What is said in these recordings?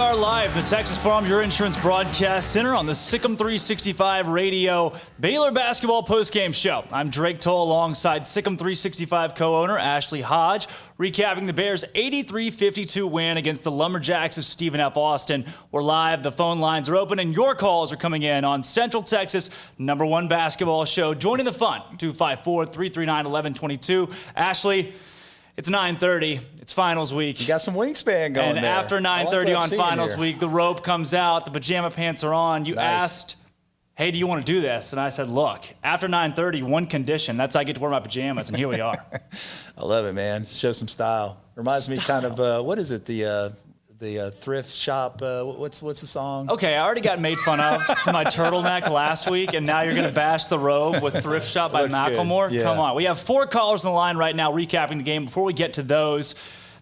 are live, the Texas Farm Your Insurance Broadcast Center on the Sikkim 365 Radio Baylor Basketball Postgame Show. I'm Drake Toll alongside Sikkim 365 co-owner Ashley Hodge, recapping the Bears' 83-52 win against the Lumberjacks of Stephen F. Austin. We're live, the phone lines are open, and your calls are coming in on Central Texas' #1 basketball show. Joining the fun, 254-339-1122. Ashley, it's 9:30. It's finals week. You got some wingspan going and there. After 9:30 on finals week, the rope comes out, the pajama pants are on. You asked, hey, do you want to do this? And I said, look, after 9:30, one condition. That's I get to wear my pajamas, and here we are. I love it, man. Show some style. Reminds me kind of, what is it, the thrift shop, what's the song? Okay, I already got made fun of for my turtleneck last week, and now you're going to bash the robe with Thrift Shop by Macklemore? Yeah. Come on. We have 4 callers on the line right now recapping the game. Before we get to those,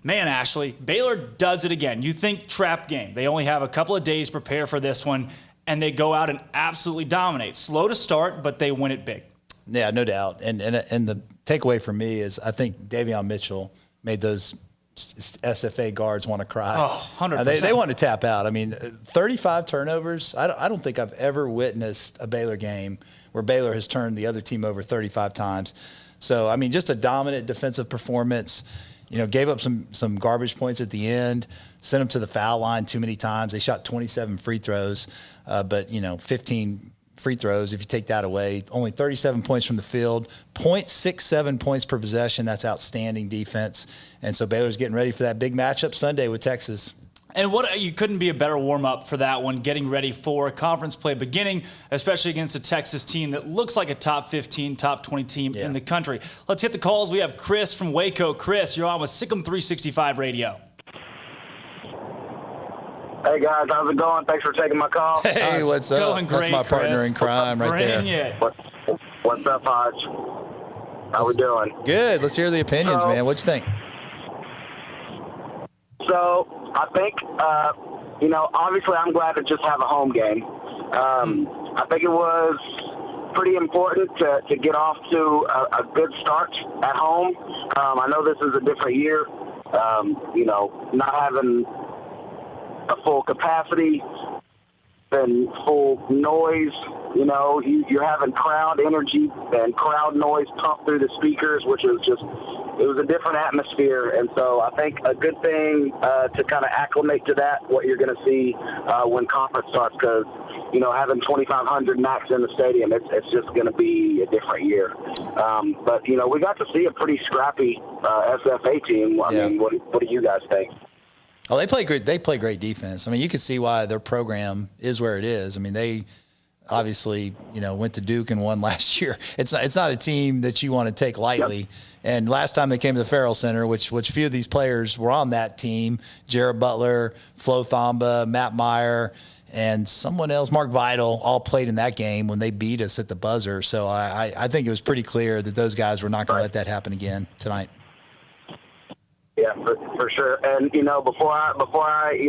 man, Ashley, Baylor does it again. You think trap game. They only have a couple of days to prepare for this one, and they go out and absolutely dominate. Slow to start, but they win it big. Yeah, no doubt. And the takeaway for me is I think Davion Mitchell made those SFA guards want to cry. Oh, 100%. They want to tap out. I mean, 35 turnovers. I don't think I've ever witnessed a Baylor game where Baylor has turned the other team over 35 times. So, I mean, just a dominant defensive performance. You know, gave up some garbage points at the end, sent them to the foul line too many times. They shot 27 free throws, but, 15 free throws, if you take that away, only 37 points from the field, 0.67 points per possession. That's outstanding defense. And so Baylor's getting ready for that big matchup Sunday with Texas. And you couldn't be a better warm-up for that one, getting ready for conference play beginning, especially against a Texas team that looks like a top 15, top 20 team in the country. Let's hit the calls. We have Chris from Waco. Chris, you're on with Sikkim 365 Radio. Hey, guys, how's it going? Thanks for taking my call. Hey, what's up? Going great, That's my partner Chris. in crime right there. Bring it. What's up, Hodge? How we doing? Good. Let's hear the opinions, man. What you think? So, I think, obviously I'm glad to just have a home game. I think it was pretty important to get off to a good start at home. I know this is a different year, not having a full capacity and full noise. You're having crowd energy and crowd noise pumped through the speakers, which is just, it was a different atmosphere. And so I think a good thing to kind of acclimate to that, what you're going to see when conference starts, because, having 2,500 max in the stadium, it's just going to be a different year. But, we got to see a pretty scrappy SFA team. I mean, what do you guys think? Oh, they play great. They play great defense. I mean, you can see why their program is where it is. I mean, they obviously, went to Duke and won last year. It's not a team that you want to take lightly. Yep. And last time they came to the Farrell Center, which few of these players were on that team, Jared Butler, Flo Thamba, Matt Meyer, and someone else, Mark Vidal, all played in that game when they beat us at the buzzer. So I think it was pretty clear that those guys were not going to let that happen again tonight. Yeah, for sure. And, before I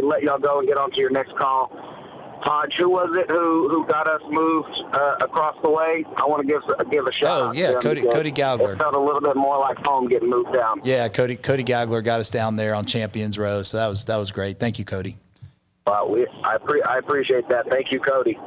let y'all go and get on to your next call, Hodge, who was it who got us moved across the way? I want to give a shout out. Oh, yeah, Cody Gallagher. It felt a little bit more like home getting moved down. Yeah, Cody Gallagher got us down there on Champions Row, so that was great. Thank you, Cody. I appreciate that. Thank you, Cody.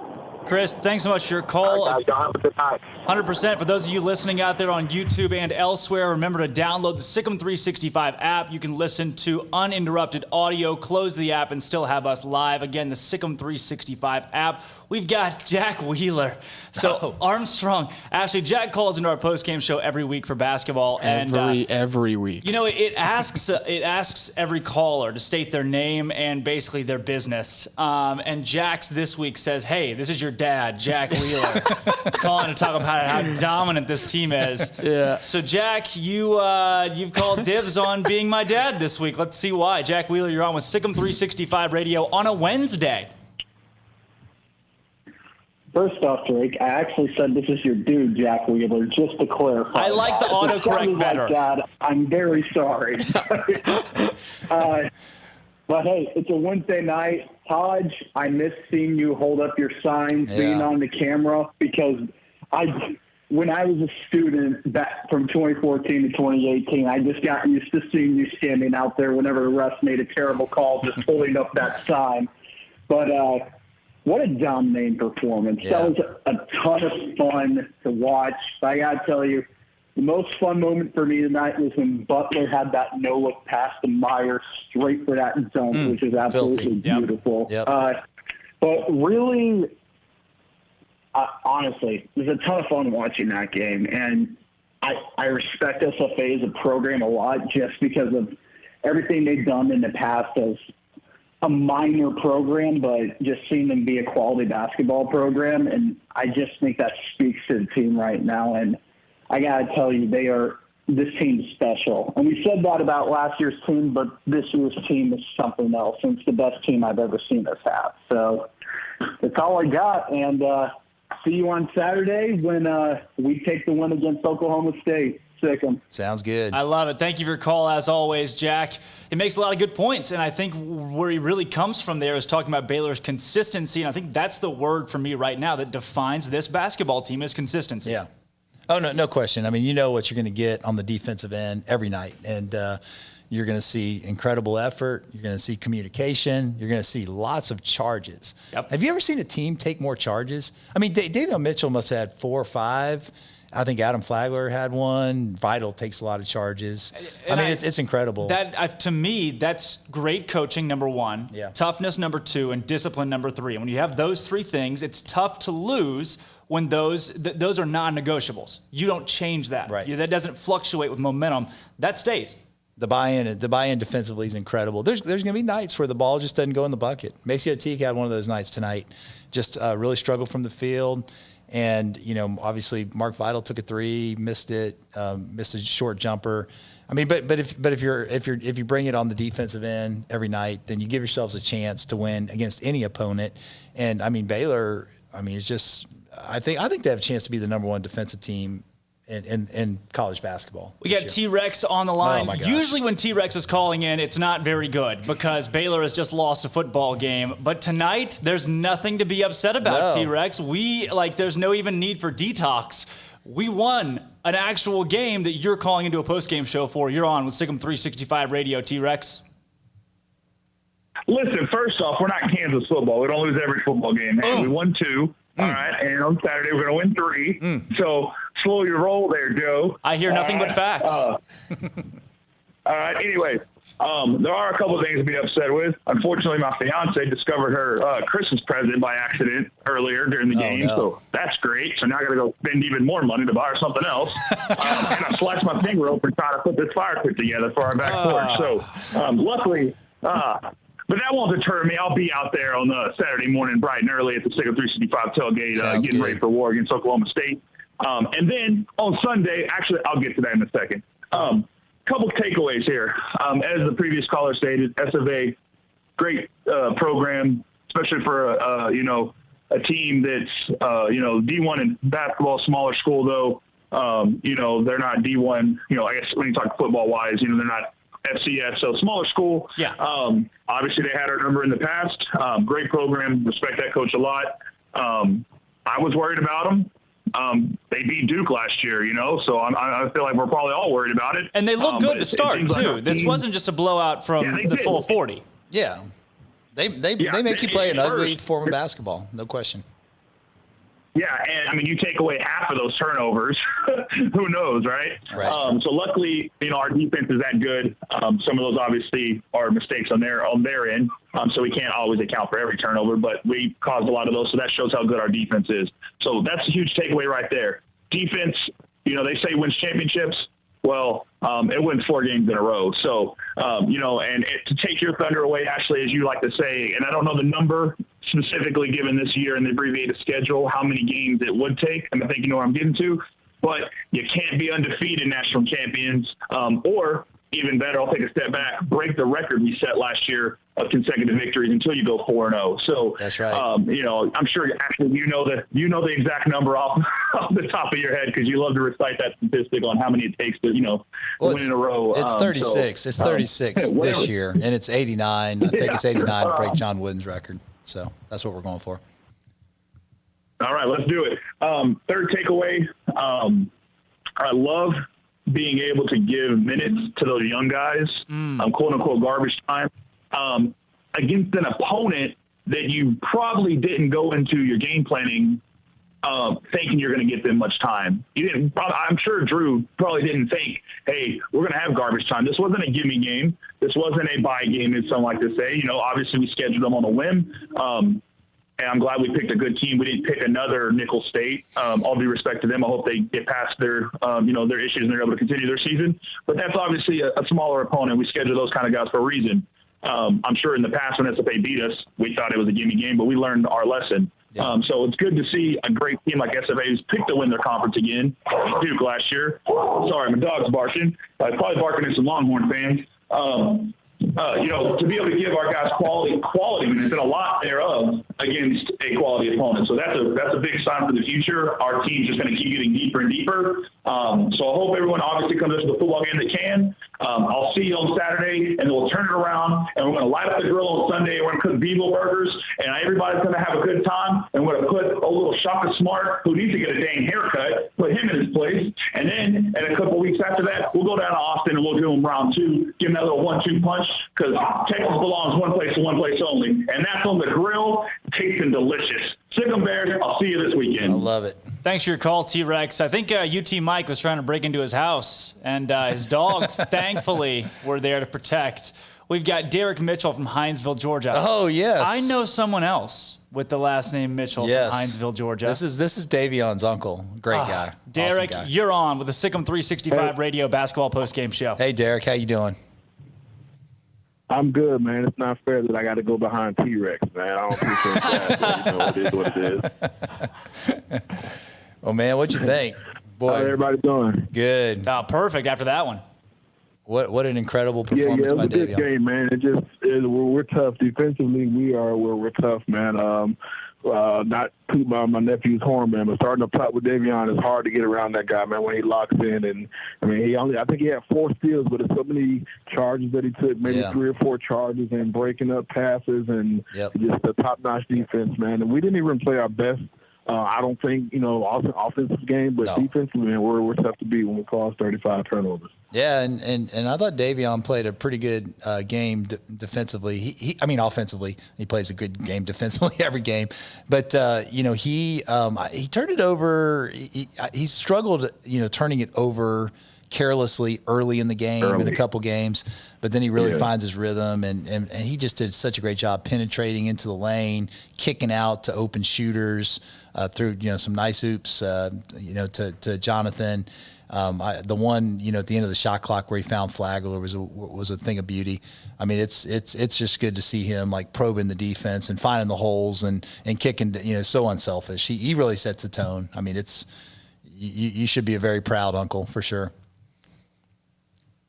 Chris, thanks so much for your call. All right, guys, have a good night. 100%. For those of you listening out there on YouTube and elsewhere, remember to download the Sikkim 365 app. You can listen to uninterrupted audio, close the app, and still have us live. Again, the Sikkim 365 app. We've got Jack Wheeler. So Armstrong, actually, Jack calls into our post-game show every week for basketball. Every week. It asks every caller to state their name and basically their business. And Jack's this week says, hey, this is your dad, Jack Wheeler, calling to talk about how dominant this team is. Yeah. So, Jack, you've called dibs on being my dad this week. Let's see why. Jack Wheeler, you're on with Sikkim 365 Radio on a Wednesday. First off, Drake, I actually said this is your dude, Jack Wheeler, just to clarify. I like the autocorrect better. Like that, I'm very sorry. But, hey, it's a Wednesday night. Hodge, I miss seeing you hold up your signs, being on the camera, because when I was a student back from 2014 to 2018, I just got used to seeing you standing out there whenever the refs made a terrible call, just holding up that sign. But what a dominating performance. Yeah. That was a ton of fun to watch. I got to tell you, the most fun moment for me tonight was when Butler had that no-look pass to Meyer straight for that zone, which is absolutely beautiful. Yep. But really, honestly, it was a ton of fun watching that game. And I respect SFA as a program a lot just because of everything they've done in the past as a minor program, but just seeing them be a quality basketball program. And I just think that speaks to the team right now. And I got to tell you, this team's special. And we said that about last year's team, but this year's team is something else. And it's the best team I've ever seen us have. So that's all I got. And see you on Saturday when we take the win against Oklahoma State. Sick 'em. Sounds good. I love it. Thank you for your call, as always, Jack. It makes a lot of good points, and I think where he really comes from there is talking about Baylor's consistency, and I think that's the word for me right now that defines this basketball team is consistency. Yeah. Oh, no question. I mean, you know what you're going to get on the defensive end every night, and you're going to see incredible effort. You're going to see communication. You're going to see lots of charges. Yep. Have you ever seen a team take more charges? I mean, Davion Mitchell must have had 4 or 5. I think Adam Flagler had one. Vital takes a lot of charges. I mean, it's incredible. To me, that's great coaching, number one. Yeah. Toughness, number 2, and discipline, number 3. And when you have those 3 things, it's tough to lose when those are non-negotiables. You don't change that. Right. That doesn't fluctuate with momentum. That stays. The buy-in defensively is incredible. There's going to be nights where the ball just doesn't go in the bucket. Macy Otique had one of those nights tonight. Just really struggled from the field. And, obviously Mark Vital took a 3, missed it, missed a short jumper. I mean, but if you bring it on the defensive end every night, then you give yourselves a chance to win against any opponent. And I mean, Baylor, it's just, I think they have a chance to be the number 1 defensive team in college basketball. We got T-Rex on the line. Oh my gosh. Usually when T-Rex is calling in, it's not very good because Baylor has just lost a football game. But tonight, there's nothing to be upset about, No. T-Rex. There's no even need for detox. We won an actual game that you're calling into a postgame show for. You're on with Sikkim 365 Radio, T-Rex. Listen, first off, we're not Kansas football. We don't lose every football game. Hey, we won 2. All right. And on Saturday, we're going to win 3. So slow your roll there, Joe. I hear nothing but facts. All right. Anyway, there are a couple of things to be upset with. Unfortunately, my fiance discovered her Christmas present by accident earlier during the game. No. So that's great. So now I got to go spend even more money to buy her something else. And I slashed my finger open trying to put this fire pit together for our back porch. So luckily, but that won't deter me. I'll be out there on Saturday morning bright and early at the Sikkim 365 tailgate getting ready for war against Oklahoma State. And then on Sunday, actually, I'll get to that in a second. Couple takeaways here. As the previous caller stated, SFA, great program, especially for a team that's D1 in basketball, smaller school though. They're not D1. I guess when you talk football wise, they're not FCS, so smaller school. Yeah. Obviously, they had our number in the past. Great program. Respect that coach a lot. I was worried about them. They beat Duke last year, so I feel like we're probably all worried about it. And they look good to start, too. This wasn't just a blowout from the full 40. Yeah. They make you play an ugly form of basketball, no question. Yeah, and you take away half of those turnovers, who knows, right? Right. So luckily, our defense is that good. Some of those obviously are mistakes on their end, so we can't always account for every turnover, but we caused a lot of those, so that shows how good our defense is. So that's a huge takeaway right there. Defense, they say wins championships. Well, it wins 4 games in a row. So, to take your thunder away, Ashley, as you like to say, and I don't know the number specifically given this year in the abbreviated schedule, how many games it would take, and I think you know what I'm getting to, but you can't be undefeated national champions, or even better, I'll take a step back, break the record we set last year of consecutive victories until you go 4-0. So that's right. I'm sure actually you know the exact number off the top of your head because you love to recite that statistic on how many it takes to win in a row. It's 36. It's 36 this year, and it's 89. I think it's 89 to break John Wooden's record. So that's what we're going for. All right, let's do it. Third takeaway. I love being able to give minutes to those young guys, quote unquote garbage time, against an opponent that you probably didn't go into your game planning thinking you're going to get them much time. You didn't. I'm sure Drew probably didn't think, hey, we're going to have garbage time. This wasn't a gimme game. This wasn't a buy game, as some like to say. Obviously we scheduled them on a whim. And I'm glad we picked a good team. We didn't pick another Nickel State. All due respect to them. I hope they get past their, their issues and they're able to continue their season. But that's obviously a smaller opponent. We schedule those kind of guys for a reason. I'm sure in the past when SFA beat us, we thought it was a gimme game, but we learned our lesson. Yeah. So it's good to see a great team like SFA who's picked to win their conference again. Duke last year. Sorry, my dog's barking. Probably barking at some Longhorn fans. To be able to give our guys quality minutes and a lot thereof against a quality opponent. So that's a big sign for the future. Our team's just going to keep getting deeper and deeper. So I hope everyone obviously comes to the football game that can. I'll see you on Saturday, and we'll turn it around, and we're going to light up the grill on Sunday, and we're going to cook Bevo burgers, and everybody's going to have a good time, and we're going to put a little Shaka Smart, who needs to get a dang haircut, put him in his place, and then in a couple weeks after that, we'll go down to Austin, and we'll do him round 2, give him that little 1-2 punch, because Texas belongs one place and one place only, and that's on the grill, tasting delicious. Sick 'em Bears, I'll see you this weekend. I love it. Thanks for your call, T-Rex. I think UT Mike was trying to break into his house, and his dogs, thankfully, were there to protect. We've got Derek Mitchell from Hinesville, Georgia. Oh, yes. I know someone else with the last name Mitchell from Hinesville, Georgia. This is Davion's uncle. Great guy. Derek, awesome guy. You're on with the Sick 'em 365 Radio Basketball Postgame Show. Hey, Derek. How you doing? I'm good, man. It's not fair that I got to go behind T-Rex, man. I don't appreciate that. It is what it is. Well, man, what'd you think? Boy, how's everybody doing? Good. Perfect after that one. What an incredible performance by Davion. Yeah, it was a good game, man. We're tough. Defensively, we're tough, man. Not toot my nephew's horn, man, but starting up top with Davion is hard to get around that guy, man, when he locks in. And I mean, I think he had 4 steals, but there's so many charges that he took, maybe 3 or 4 charges, and breaking up passes, and just a top-notch defense, man. And we didn't even play our best. I don't think, offensive game, but defensively, man, we're tough to beat when we cause 35 turnovers. Yeah, and I thought Davion played a pretty good game defensively. Offensively, he plays a good game defensively every game. But he turned it over. He struggled, turning it over carelessly early in the game in a couple games, but then he really finds his rhythm, and he just did such a great job penetrating into the lane, kicking out to open shooters through some nice hoops to Jonathan. The one at the end of the shot clock where he found Flagler was a thing of beauty. I mean, it's just good to see him like probing the defense and finding the holes and kicking, so unselfish. He really sets the tone. I mean, you should be a very proud uncle for sure.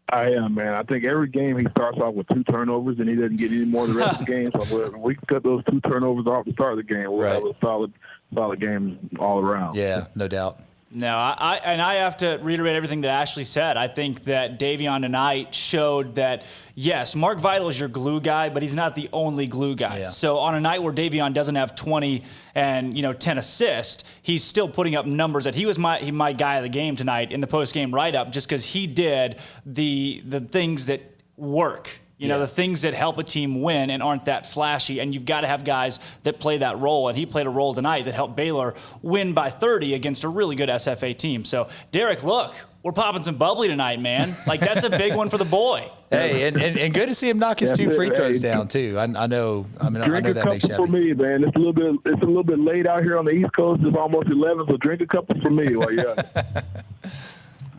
I am, man. I think every game he starts off with 2 turnovers, and he doesn't get any more the rest of the game. So we cut those 2 turnovers off to start the game. We'll have a solid game all around. Yeah, no doubt. No, I have to reiterate everything that Ashley said. I think that Davion tonight showed that, yes, Mark Vital is your glue guy, but he's not the only glue guy. Yeah. So on a night where Davion doesn't have 20 and 10 assists, he's still putting up numbers that he was my guy of the game tonight in the post-game write-up, just because he did the things that work. The things that help a team win and aren't that flashy, and you've got to have guys that play that role, and he played a role tonight that helped Baylor win by 30 against a really good SFA team. So, Derek, look, we're popping some bubbly tonight, man. Like, that's a big one for the boy. Hey, and good to see him knock his 2 free throws down, too. I know that makes you happy. For me, man. It's a little bit late out here on the East Coast. It's almost 11, so drink a couple for me while you're at it.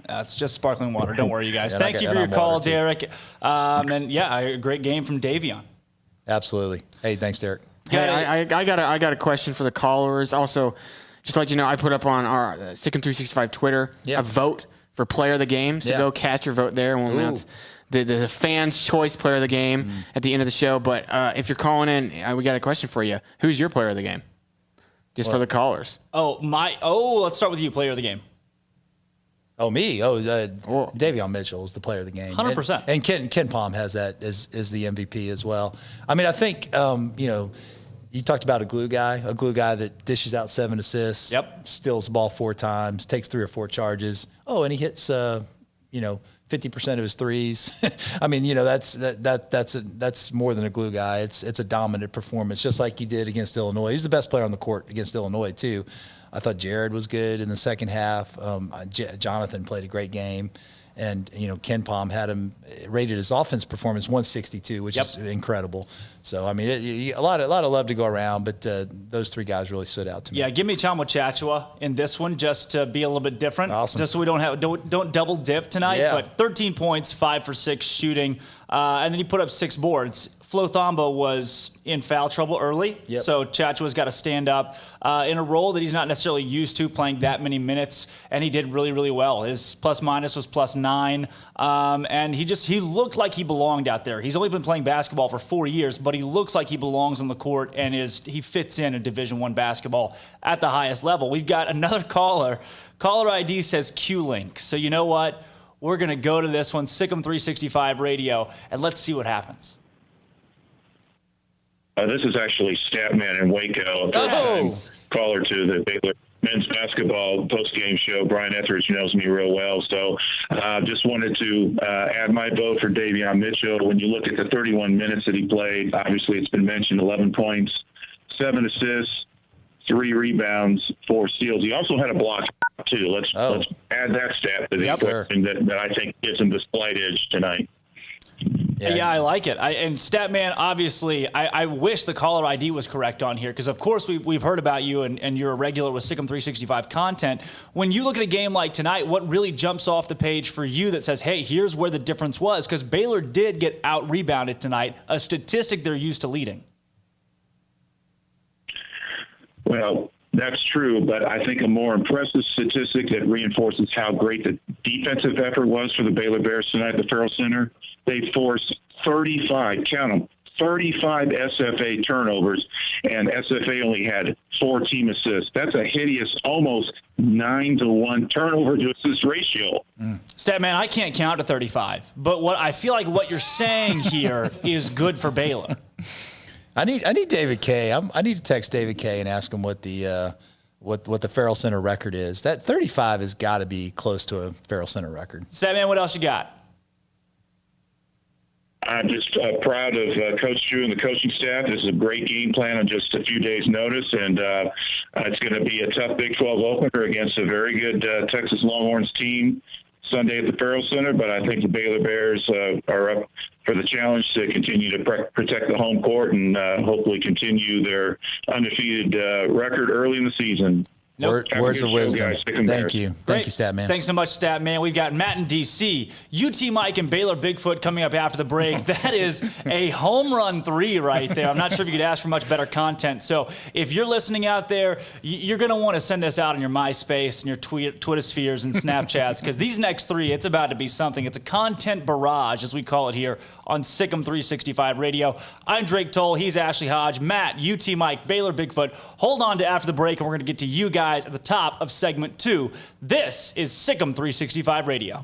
It's just sparkling water. Don't worry, you guys. Thank you for your call, Derek. A great game from Davion. Absolutely. Hey, thanks, Derek. I got a question for the callers. Also, just to let you know, I put up on our Sick 'em 365 Twitter a vote for player of the game. So go cast your vote there, and we'll announce the fans' choice player of the game at the end of the show. But if you're calling in, we got a question for you. Who's your player of the game? For the callers. Let's start with you, player of the game. Oh, me? Davion Mitchell is the player of the game. 100%. And Ken Palm has that as the MVP as well. I mean, I think, you talked about a glue guy that dishes out 7 assists, steals the ball 4 times, takes 3 or 4 charges. Oh, and he hits, 50% of his threes. I mean, that's more than a glue guy. It's a dominant performance, just like he did against Illinois. He's the best player on the court against Illinois too. I thought Jared was good in the second half. Jonathan played a great game. And, Ken Palm had him rated his offense performance 162, which is incredible. So, I mean, a lot of love to go around, but those 3 guys really stood out to me. Yeah, give me Chamo Chachua in this one just to be a little bit different. Awesome. Just so we don't double dip tonight. Yeah. But 13 points, 5 for 6 shooting, and then he put up 6 boards. Flo Thamba was in foul trouble early, so Chachua's got to stand up in a role that he's not necessarily used to, playing that many minutes, and he did really, really well. His plus-minus was +9, and he looked like he belonged out there. He's only been playing basketball for 4 years, but he looks like he belongs on the court and he fits in Division I basketball at the highest level. We've got another caller. Caller ID says Q-Link. So you know what? We're going to go to this one, Sikkim 365 Radio, and let's see what happens. This is actually Statman in Waco. Caller to the Baylor men's basketball post-game show. Brian Etheridge knows me real well. So just wanted to add my vote for Davion Mitchell. When you look at the 31 minutes that he played, obviously it's been mentioned, 11 points, 7 assists, 3 rebounds, 4 steals. He also had a block, too. Let's add that stat to the equation that I think gives him the slight edge tonight. Yeah, I like it. And Statman, obviously, I wish the caller ID was correct on here because, of course, we've heard about you and you're a regular with Sikkim 365 content. When you look at a game like tonight, what really jumps off the page for you that says, hey, here's where the difference was? Because Baylor did get out-rebounded tonight, a statistic they're used to leading. Well, that's true, but I think a more impressive statistic that reinforces how great the defensive effort was for the Baylor Bears tonight at the Farrell Center. They forced 35, count them, 35 SFA turnovers, and SFA only had 4 team assists. That's a hideous, almost 9-to-1 turnover to assist ratio. Statman, I can't count to 35, but I feel like what you're saying here is good for Baylor. I need David Kay. I need to text David Kay and ask him what the Farrell Center record is. That 35 has got to be close to a Farrell Center record. Statman, what else you got? I'm just proud of Coach Drew and the coaching staff. This is a great game plan on just a few days' notice, and it's going to be a tough Big 12 opener against a very good Texas Longhorns team Sunday at the Farrell Center, but I think the Baylor Bears are up for the challenge to continue to protect the home court and hopefully continue their undefeated record early in the season. Words of wisdom. Thank you. Thank you, Statman. Thanks so much, Statman. We've got Matt in D.C., UT Mike and Baylor Bigfoot coming up after the break. That is a home run 3 right there. I'm not sure if you could ask for much better content. So if you're listening out there, you're going to want to send this out on your MySpace and your Twitter spheres and Snapchats because these next 3, it's about to be something. It's a content barrage, as we call it here on Sikkim 365 Radio. I'm Drake Toll. He's Ashley Hodge. Matt, UT Mike, Baylor Bigfoot. Hold on to after the break, and we're going to get to you guys at the top of segment 2. This is Sikkim 365 Radio.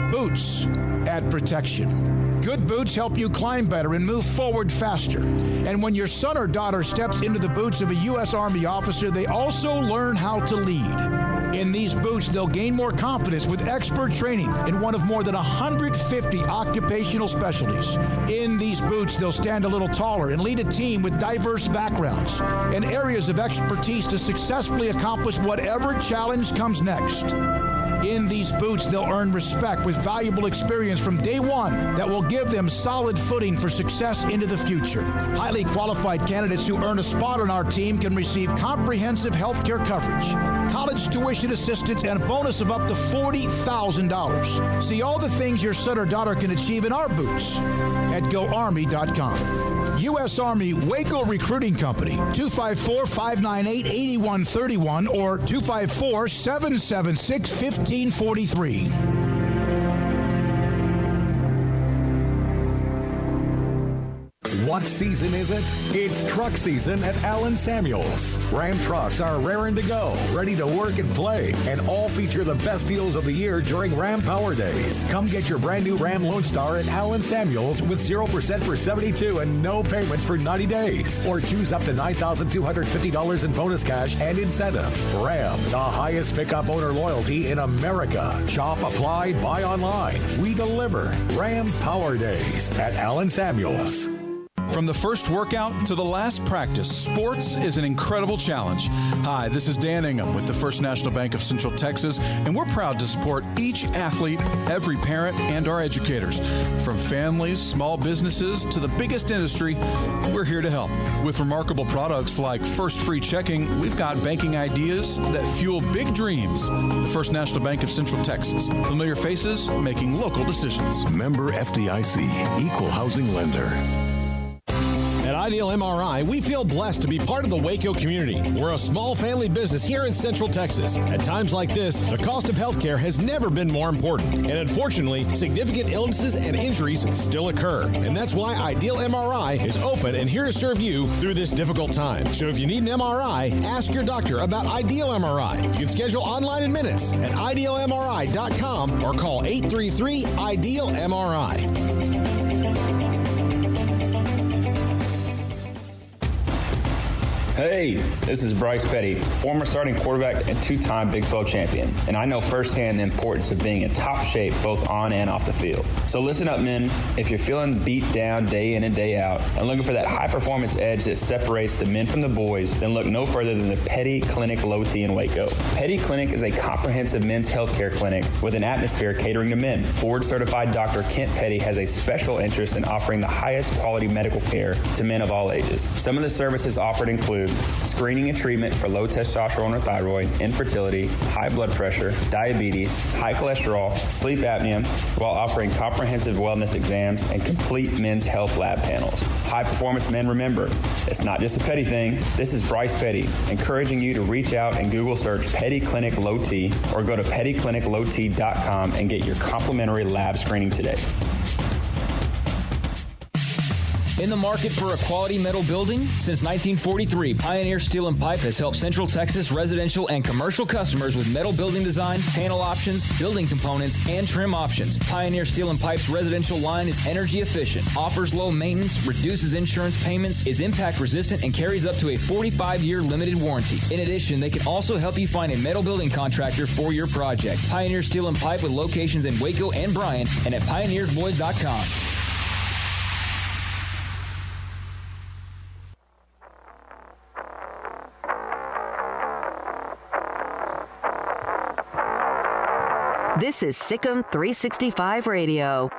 Boots add protection. Good boots help you climb better and move forward faster. And when your son or daughter steps into the boots of a U.S. Army officer, they also learn how to lead. In these boots, they'll gain more confidence with expert training in one of more than 150 occupational specialties. In these boots, they'll stand a little taller and lead a team with diverse backgrounds and areas of expertise to successfully accomplish whatever challenge comes next. In these boots, they'll earn respect with valuable experience from day one that will give them solid footing for success into the future. Highly qualified candidates who earn a spot on our team can receive comprehensive health care coverage, college tuition assistance, and a bonus of up to $40,000. See all the things your son or daughter can achieve in our boots at GoArmy.com. U.S. Army Waco Recruiting Company, 254-598-8131 or 254-776-1543. What season is it? It's truck season at Allen Samuels. Ram trucks are raring to go, ready to work and play, and all feature the best deals of the year during Ram Power Days. Come get your brand new Ram Lone Star at Allen Samuels with 0% for 72 and no payments for 90 days. Or choose up to $9,250 in bonus cash and incentives. Ram, the highest pickup owner loyalty in America. Shop, apply, buy online. We deliver. Ram Power Days at Allen Samuels. From the first workout to the last practice, sports is an incredible challenge. Hi, this is Dan Ingham with the First National Bank of Central Texas, and we're proud to support each athlete, every parent, and our educators. From families, small businesses, to the biggest industry, we're here to help. With remarkable products like First Free Checking, we've got banking ideas that fuel big dreams. The First National Bank of Central Texas. Familiar faces making local decisions. Member FDIC, Equal Housing Lender. At Ideal MRI, we feel blessed to be part of the Waco community. We're a small family business here in Central Texas. At times like this, the cost of healthcare has never been more important. And unfortunately, significant illnesses and injuries still occur. And that's why Ideal MRI is open and here to serve you through this difficult time. So if you need an MRI, ask your doctor about Ideal MRI. You can schedule online in minutes at idealmri.com or call 833-IDEAL-MRI. Hey, this is Bryce Petty, former starting quarterback and two-time Big 12 champion, and I know firsthand the importance of being in top shape both on and off the field. So listen up, men. If you're feeling beat down day in and day out and looking for that high-performance edge that separates the men from the boys, then look no further than the Petty Clinic Low T in Waco. Petty Clinic is a comprehensive men's healthcare clinic with an atmosphere catering to men. Board-certified Dr. Kent Petty has a special interest in offering the highest quality medical care to men of all ages. Some of the services offered include screening and treatment for low testosterone or thyroid, infertility, high blood pressure, diabetes, high cholesterol, sleep apnea, while offering comprehensive wellness exams and complete men's health lab panels. High performance men, remember, it's not just a Petty thing. This is Bryce Petty, encouraging you to reach out and Google search Petty Clinic Low T or go to pettycliniclowt.com and get your complimentary lab screening today. In the market for a quality metal building? Since 1943, Pioneer Steel and Pipe has helped Central Texas residential and commercial customers with metal building design, panel options, building components, and trim options. Pioneer Steel and Pipe's residential line is energy efficient, offers low maintenance, reduces insurance payments, is impact resistant, and carries up to a 45-year limited warranty. In addition, they can also help you find a metal building contractor for your project. Pioneer Steel and Pipe with locations in Waco and Bryan and at pioneersboys.com. This is Sikkim 365 Radio.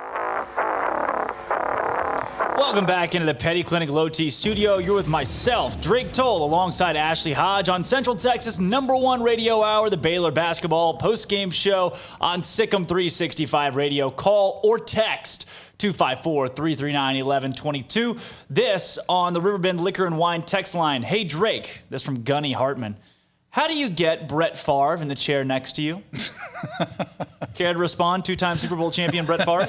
Welcome back into the Petty Clinic Low T studio. You're with myself, Drake Toll, alongside Ashley Hodge on Central Texas' #1 radio hour, the Baylor basketball postgame show on Sikkim 365 Radio. Call or text 254-339-1122. This on the Riverbend Liquor and Wine text line. Hey, Drake, this from Gunny Hartman. How do you get Brett Favre in the chair next to you? Care to respond? Two-time Super Bowl champion Brett Favre?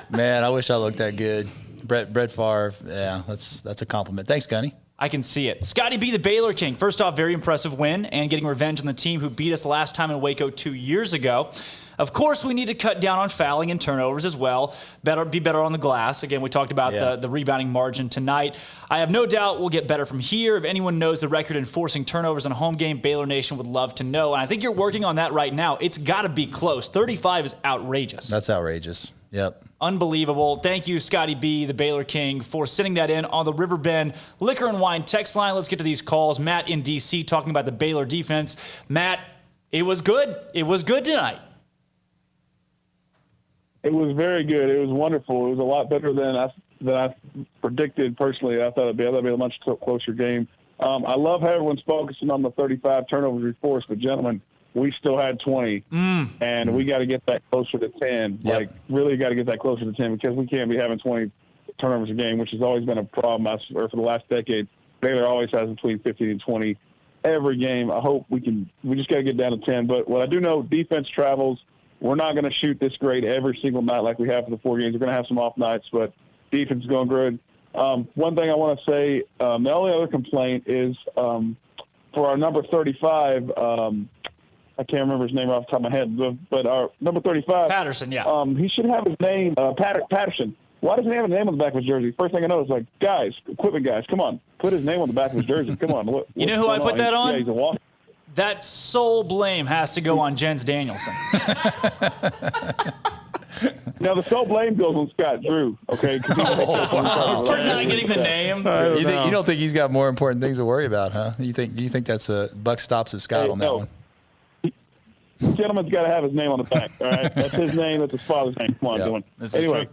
Man, I wish I looked that good. Brett Favre, yeah, that's a compliment. Thanks, Gunny. I can see it. Scotty B, the Baylor King. First off, very impressive win and getting revenge on the team who beat us last time in Waco 2 years ago. Of course, we need to cut down on fouling and turnovers as well. Be better on the glass. Again, we talked about the rebounding margin tonight. I have no doubt we'll get better from here. If anyone knows the record in forcing turnovers in a home game, Baylor Nation would love to know. And I think you're working on that right now. It's got to be close. 35 is outrageous. That's outrageous. Yep. Unbelievable. Thank you, Scotty B, the Baylor King, for sending that in on the Riverbend Liquor and Wine text line. Let's get to these calls. Matt in D.C. talking about the Baylor defense. Matt, it was good. It was good tonight. It was very good. It was wonderful. It was a lot better than I predicted personally. I thought it'd be a much closer game. I love how everyone's focusing on the 35 turnovers we forced, but gentlemen, we still had 20, and we got to get that closer to 10. Yep. Like, really got to get that closer to 10 because we can't be having 20 turnovers a game, which has always been a problem. I swear, for the last decade, Baylor always has between 15 and 20 every game. I hope we just got to get down to 10. But what I do know, defense travels. We're not going to shoot this great every single night like we have for the 4 games. We're going to have some off nights, but defense is going good. One thing I want to say, the only other complaint is for our number 35. I can't remember his name off the top of my head, but our number 35, Patterson. Yeah. He should have his name, Patterson. Why doesn't he have a name on the back of his jersey? First thing I know is like, guys, equipment guys, come on, put his name on the back of his jersey. Come on. You know who I put that on? Yeah, he's a walk. That sole blame has to go on Jens Danielson. Now the sole blame goes on Scott Drew, okay? For not getting the name. You don't think he's got more important things to worry about, huh? You think that's a buck stops at Scott on that one? Gentleman's got to have his name on the back, all right? That's his name. That's his father's name. Come on, Dylan. Anyway,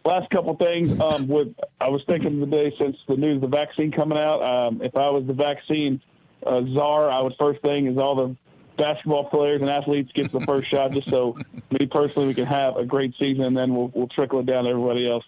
last couple things. I was thinking today, since the news of the vaccine coming out, if I was the vaccine czar, I would first thing is all the basketball players and athletes get the first shot, just so me personally we can have a great season, and then we'll trickle it down to everybody else.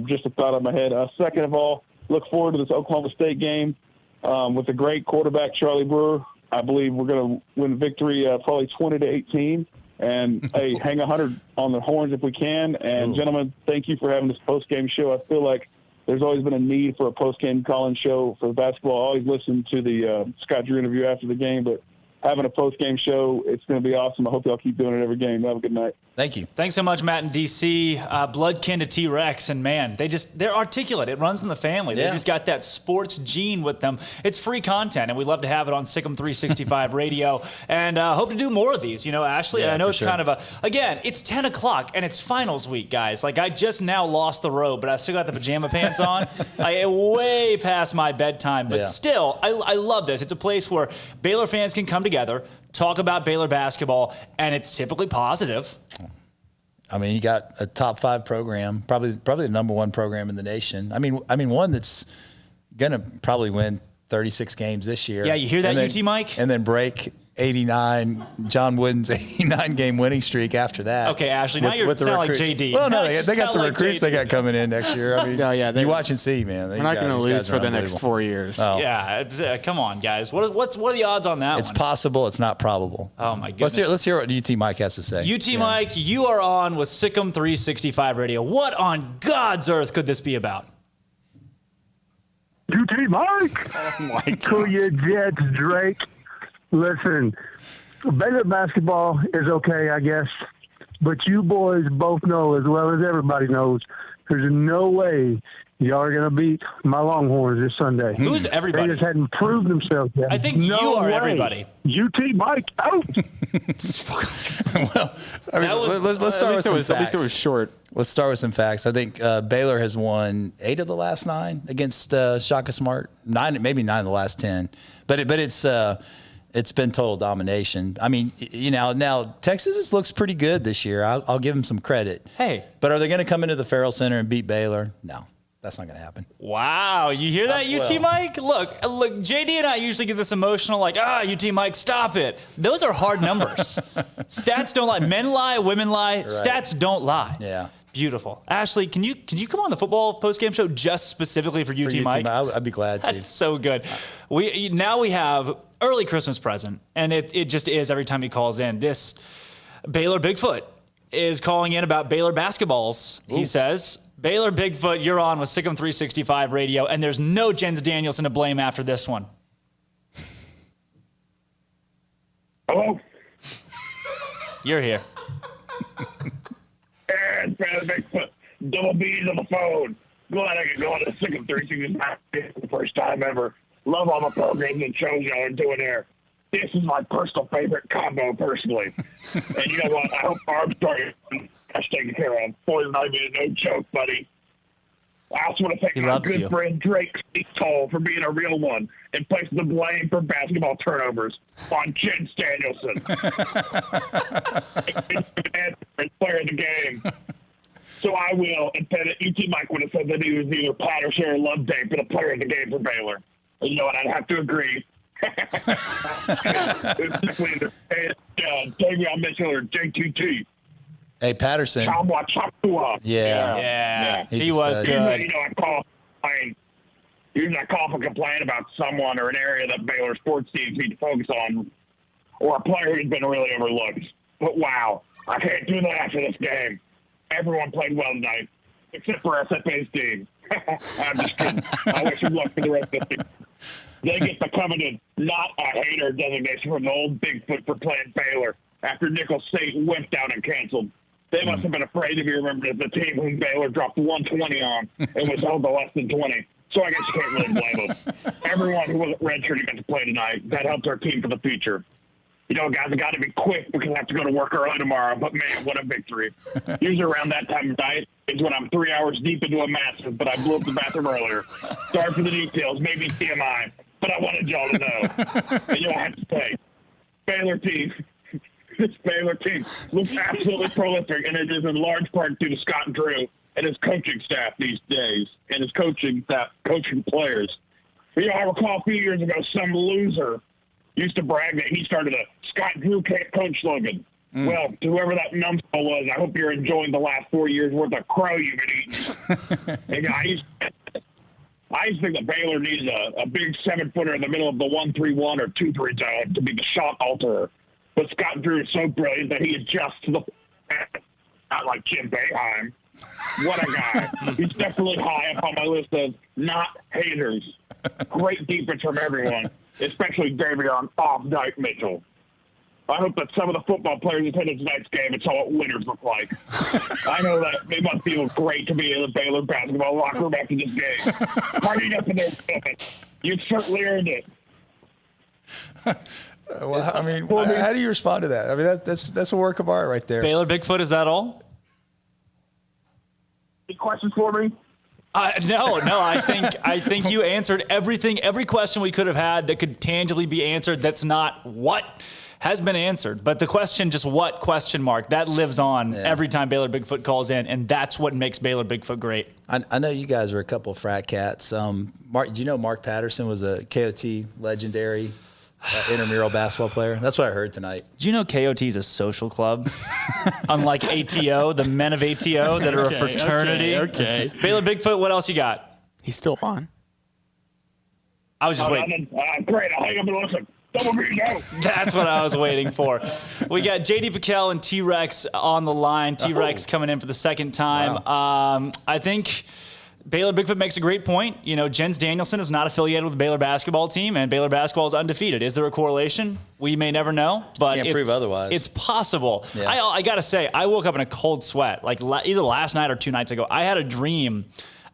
Just a thought on my head. Second of all, look forward to this Oklahoma State game with a great quarterback, Charlie Brewer. I believe we're going to win victory probably 20-18. And, hey, hang 100 on the horns if we can. And, gentlemen, thank you for having this post-game show. I feel like there's always been a need for a post-game call-in show for basketball. I always listen to the Scott Drew interview after the game, but having a post-game show, it's going to be awesome. I hope y'all keep doing it every game. Have a good night. Thank you. Thanks so much, Matt in D.C. Bloodkin to T-Rex, and man, they're articulate. It runs in the family. They just got that sports gene with them. It's free content, and we love to have it on Sikkim 365 Radio, and hope to do more of these. You know, Ashley, I know it's kind of again, it's 10 o'clock, and it's finals week, guys. Like, I just now lost the robe, but I still got the pajama pants on. Way past my bedtime, but still, I love this. It's a place where Baylor fans can come together, talk about Baylor basketball, and it's typically positive. I mean, you got a top 5 program, probably the number 1 program in the nation. I mean, one that's gonna probably win 36 games this year. Yeah, you hear that, UT Mike? And then break 89, John Wooden's 89-game winning streak after that. Okay, Ashley, now you're sounding like JD. Well, no, they got the recruits they got coming in next year. I mean, you watch and see, man. We're not going to lose for the next 4 years. Oh. Yeah, come on, guys. What are the odds on that It's possible. It's not probable. Oh, my goodness. Let's hear what UT Mike has to say. UT Mike, you are on with Sikkim 365 Radio. What on God's earth could this be about? UT Mike! Oh, my God. To your Jets, Drake. Listen, Baylor basketball is okay, I guess, but you boys both know as well as everybody knows there's no way y'all are going to beat my Longhorns this Sunday. Who's everybody? They just hadn't proved themselves yet. I think you are everybody. UT Mike out. Well, I mean, let's start with some facts. At least it was short. Let's start with some facts. I think Baylor has won 8 of the last 9 against Shaka Smart. 9, maybe 9 of the last 10. But it's been total domination. I mean, now Texas looks pretty good this year. I'll give them some credit. Hey. But are they going to come into the Farrell Center and beat Baylor? No, that's not going to happen. Wow. You hear that, UT Mike? Look, JD and I usually get this emotional, like, UT Mike, stop it. Those are hard numbers. Stats don't lie. Men lie, women lie. Right. Stats don't lie. Yeah. Beautiful. Ashley, can you come on the football postgame show just specifically for UT Mike? I'd be glad to. That's so good. We have early Christmas present, and it just is every time he calls in. This Baylor Bigfoot is calling in about Baylor basketballs. Ooh. He says, Baylor Bigfoot, you're on with Sikkim 365 Radio, and there's no Jens Danielson to blame after this one. Hello? You're here. And Baylor Bigfoot, double B's on the phone. Glad I could go on the Sikkim 365 for the first time ever. Love all the programs and shows y'all are doing there. This is my personal favorite combo, personally. And you know what? I hope Armstrong is taken care of. Boys, not even no joke, buddy. I also want to thank my good friend Drake Toll for being a real one and placing the blame for basketball turnovers on Jens Danielson. Player of the game. So I will, and UT Mike would have said that he was either Patterson or Loveday for the player of the game for Baylor. And you know what? I'd have to agree. Davion Mitchell or JTT. Hey, Patterson. Yeah. He was good. You know, usually I call for complaint about someone or an area that Baylor sports teams need to focus on, or a player who's been really overlooked. But wow, I can't do that after this game. Everyone played well tonight, except for SFA's team. I'm just kidding. I wish him luck for the rest of the season. They get the coveted not a hater designation from the old Bigfoot for playing Baylor after Nicholls State went down and canceled. They must have been afraid to be remembered as the team whom Baylor dropped 120 on and was held to less than 20. So I guess you can't really blame them. Everyone who wasn't redshirt got to play tonight. That helps our team for the future. You know, guys, I got to be quick because I have to go to work early tomorrow. But, man, what a victory. Usually around that time of night is when I'm 3 hours deep into a massive, but I blew up the bathroom earlier. Sorry for the details. Maybe TMI. But I wanted y'all to know. And, you know, I have to say, Baylor team, this Baylor team looks absolutely prolific, and it is in large part due to Scott Drew and his coaching staff these days, and his coaching staff coaching players. You know, I recall a few years ago, some loser used to brag that he started a Scott Drew coach slogan. Well, to whoever that numbskull was, I hope you're enjoying the last 4 years worth of crow you've been eating. And I used to think that Baylor needed a big 7-footer in the middle of the 1-3-1 or 2-3 zone to be the shot alterer. But Scott Drew is so brilliant that he adjusts to the not like Jim Boeheim. What a guy. He's definitely high up on my list of not haters. Great defense from everyone, especially Davion off-Dyke Mitchell. I hope that some of the football players attended tonight's game and saw what winners look like. I know that it must feel great to be in the Baylor basketball locker room after this game. Partying up in their equipment. You certainly earned it. Well, I mean, how do you respond to that? I mean, that's a work of art right there. Baylor Bigfoot, is that all? Any questions for me? No. I think you answered everything, every question we could have had that could tangibly be answered. That's not what has been answered. But the question, just what question mark, that lives on every time Baylor Bigfoot calls in, and that's what makes Baylor Bigfoot great. I know you guys are a couple of frat cats. Mark, do you know Mark Patterson was a KOT legendary intramural basketball player? That's what I heard tonight. Do you know KOT is a social club? Unlike ATO, the men of ATO that are a fraternity. Okay. Baylor Bigfoot, what else you got? He's still on. I was just waiting. Great, I'll hang up and listen. That's what I was waiting for. We got JD Piquel and T-Rex on the line. T-Rex coming in for the second time. Wow. I think Baylor Bigfoot makes a great point. You know, Jens Danielson is not affiliated with the Baylor basketball team, and Baylor basketball is undefeated. Is there a correlation? We may never know, but can't prove otherwise. It's possible. Yeah. I got to say, I woke up in a cold sweat, like either last night or 2 nights ago. I had a dream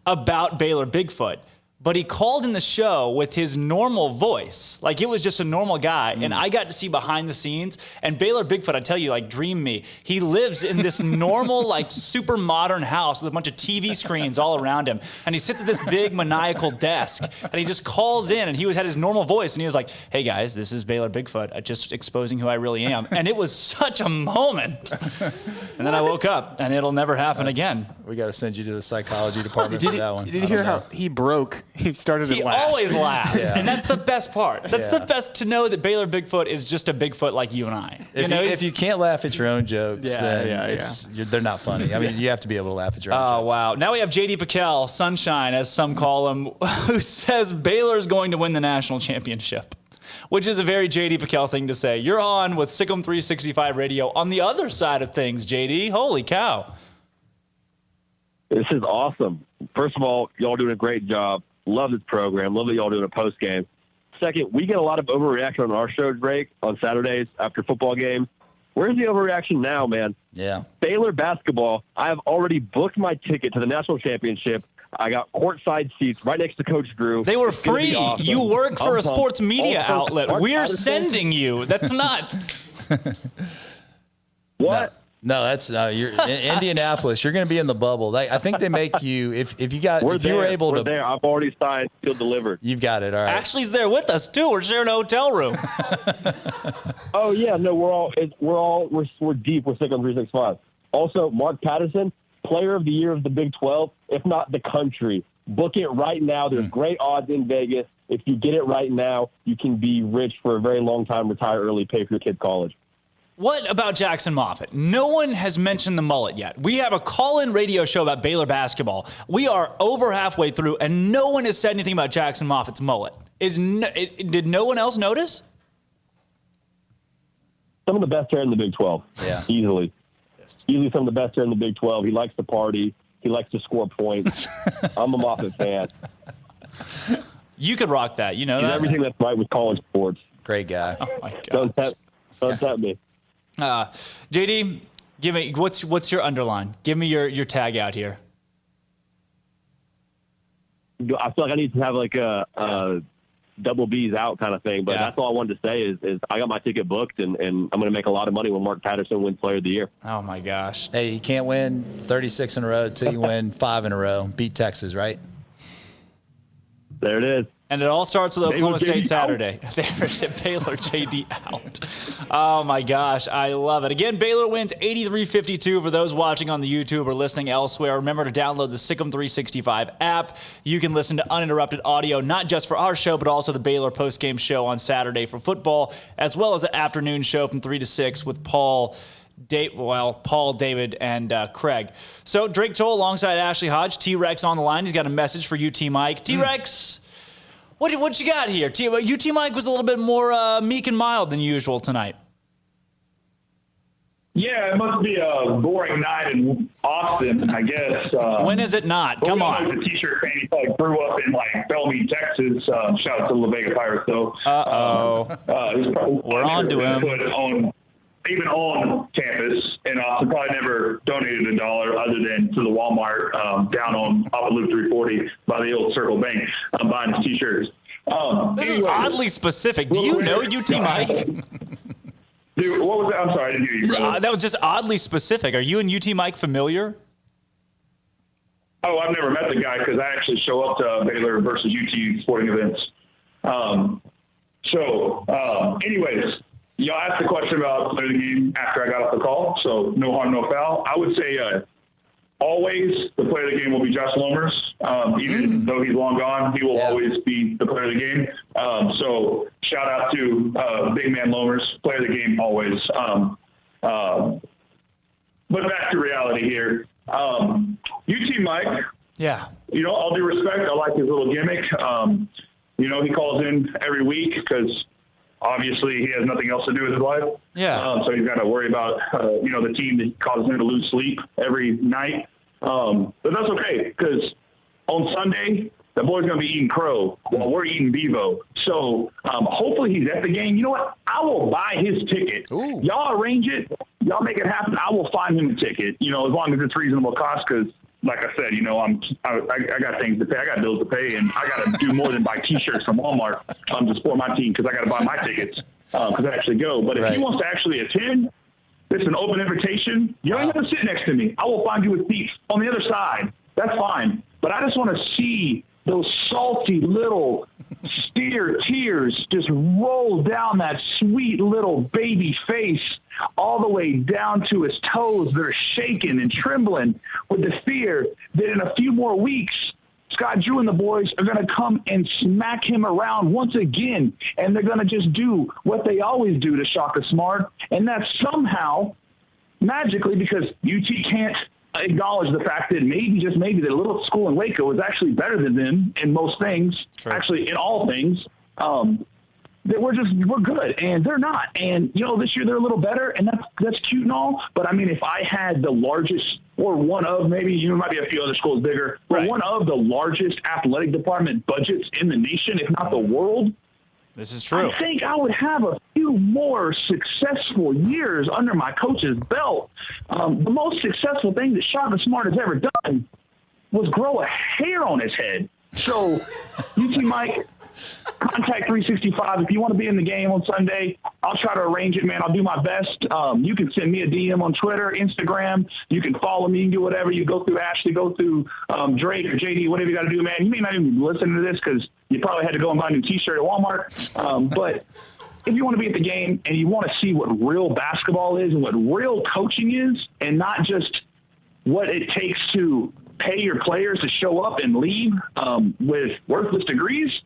about Baylor Bigfoot. But he called in the show with his normal voice. Like, it was just a normal guy. And I got to see behind the scenes. And Baylor Bigfoot, I tell you, like, dream me. He lives in this normal, like, super modern house with a bunch of TV screens all around him. And he sits at this big maniacal desk. And he just calls in. And he had his normal voice. And he was like, hey, guys, this is Baylor Bigfoot. Just exposing who I really am. And it was such a moment. And then I woke up. And it'll never happen again. We got to send you to the psychology department for that one. Did you hear how he broke? He started to laugh. He always laughs, and that's the best part. That's the best to know that Baylor Bigfoot is just a Bigfoot like you and I. If you can't laugh at your own jokes, then they're not funny. I mean, you have to be able to laugh at your own jokes. Oh, wow. Now we have JD Piquel, Sunshine, as some call him, who says Baylor's going to win the national championship, which is a very JD Piquel thing to say. You're on with Sikkim 365 Radio on the other side of things, JD. Holy cow. This is awesome. First of all, y'all doing a great job. Love this program. Love that y'all doing a post game. Second, we get a lot of overreaction on our show, Drake, on Saturdays after football games. Where's the overreaction now, man? Yeah. Baylor basketball, I have already booked my ticket to the national championship. I got courtside seats right next to Coach Drew. They were free. Awesome. You work for a sports media outlet. We're sending you. That's not. What? No, that's you're in Indianapolis. You're going to be in the bubble. I think they make you if you were able to. We're there. I've already signed, still delivered. You've got it. All right. Ashley's there with us too. We're sharing a hotel room. Oh yeah, no, we're deep with Sikkim 365. Also, Mark Patterson, Player of the Year of the Big 12, if not the country. Book it right now. There's great odds in Vegas. If you get it right now, you can be rich for a very long time, retire early, pay for your kid's college. What about Jackson Moffitt? No one has mentioned the mullet yet. We have a call-in radio show about Baylor basketball. We are over halfway through, and no one has said anything about Jackson Moffitt's mullet. Did no one else notice? Some of the best hair in the Big 12. Yeah. Easily some of the best hair in the Big 12. He likes to party. He likes to score points. I'm a Moffitt fan. You could rock that. You know He's that? everything that's right with college sports. Great guy. Oh, my God. Don't tempt me. JD, give me what's your underline? Give me your tag out here. I feel like I need to have like a double B's out kind of thing, but that's all I wanted to say is I got my ticket booked, and I'm going to make a lot of money when Mark Patterson wins Player of the Year. Oh, my gosh. Hey, you can't win 36 in a row until you win 5 in a row. Beat Texas, right? There it is. And it all starts with Oklahoma Baylor, State Saturday. Baylor, JD out. Oh, my gosh. I love it. Again, Baylor wins 83-52 for those watching on the YouTube or listening elsewhere. Remember to download the Sikkim 365 app. You can listen to uninterrupted audio, not just for our show, but also the Baylor postgame show on Saturday for football, as well as the afternoon show from 3 to 6 with Paul, David, and Craig. So Drake Toll alongside Ashley Hodge. T-Rex on the line. He's got a message for UT Mike. T-Rex, what you got here? UT Mike was a little bit more meek and mild than usual tonight. Yeah, it must be a boring night in Austin, I guess. When is it not? Come on. The T-shirt fan, he probably grew up in Bellmead, Texas. Shout out to the La Vega Pirates, though. We're on to him. Even on campus in Austin, probably never donated $1 other than to the Walmart down off of Loop 340 by the old Circle Bank. I'm buying his T-shirts. This is oddly specific. Do you know UT Mike? Dude, what was that? I'm sorry, I didn't hear you. That was just oddly specific. Are you and UT Mike familiar? Oh, I've never met the guy because I actually show up to Baylor versus UT sporting events. Anyways, y'all asked the question about the game after I got off the call, so no harm, no foul. I would say always the player of the game will be Josh Lomers. Even though he's long gone, he will always be the player of the game. So shout out to big man Lomers, player of the game always. But back to reality here. UT Mike, all due respect, I like his little gimmick. He calls in every week because obviously he has nothing else to do with his life. So he's got to worry about, the team that causes him to lose sleep every night. But that's okay because on Sunday, the boy's going to be eating crow while we're eating Bevo. So hopefully he's at the game. You know what? I will buy his ticket. Ooh. Y'all arrange it. Y'all make it happen. I will find him a ticket, as long as it's reasonable cost because, like I said, I got things to pay. I got bills to pay, and I got to do more than buy T-shirts from Walmart to support my team because I got to buy my tickets because I actually go. But if he wants to actually attend, it's an open invitation. You ain't going to sit next to me. I will find you a seat on the other side. That's fine. But I just want to see those salty little steer tears just roll down that sweet little baby face all the way down to his toes. They're shaking and trembling with the fear that in a few more weeks, Scott Drew and the boys are going to come and smack him around once again, and they're going to just do what they always do to Shaka Smart, and that's somehow, magically, because UT can't acknowledge the fact that maybe, just maybe, that a little school in Waco is actually better than them in most things, actually in all things, that we're good, and they're not. And, this year they're a little better, and that's cute and all, but, if I had the largest, or one of, maybe, might be a few other schools bigger, but one of the largest athletic department budgets in the nation, if not the world, this is true. I think I would have a few more successful years under my coach's belt. The most successful thing that Shaka Smart has ever done was grow a hair on his head. So, UT Mike, contact 365. If you want to be in the game on Sunday, I'll try to arrange it, man. I'll do my best. You can send me a DM on Twitter, Instagram. You can follow me. You can do whatever. You go through Ashley, go through Drake or JD, whatever you got to do, man. You may not even listen to this because you probably had to go and buy a new T-shirt at Walmart. But if you want to be at the game and you want to see what real basketball is and what real coaching is, and not just what it takes to pay your players to show up and leave with worthless degrees,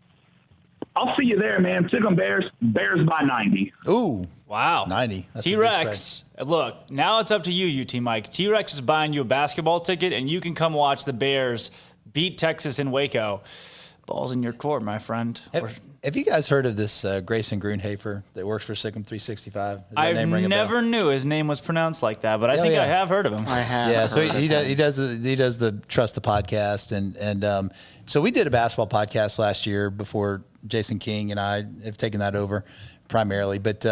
I'll see you there, man. Sikkim Bears by 90. Ooh. Wow. 90. That's T-Rex. Look, now it's up to you, UT Mike. T-Rex is buying you a basketball ticket, and you can come watch the Bears beat Texas in Waco. Ball's in your court, my friend. Have you guys heard of this Grayson Grunhafer that works for Sikkim 365? I never knew his name was pronounced like that, but I think I have heard of him. I have. Yeah, so he does the Trust the Podcast, and so we did a basketball podcast last year before Jason King and I have taken that over primarily, but